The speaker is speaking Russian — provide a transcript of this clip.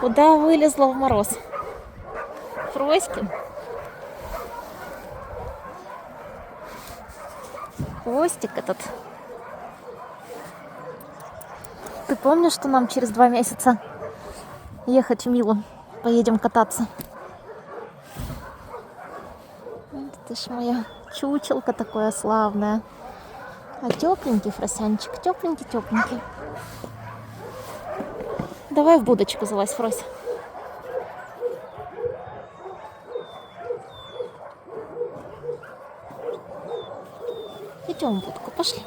Куда вылезла в мороз? Фроськин. Хвостик этот. Ты помнишь, что нам через 2 месяца ехать в Милу? Поедем кататься. Ты ж моя чучелка такое славное. А тепленький, Фросянчик, тепленький. Давай в будочку залазь, Фрось. Идем в будку, пошли.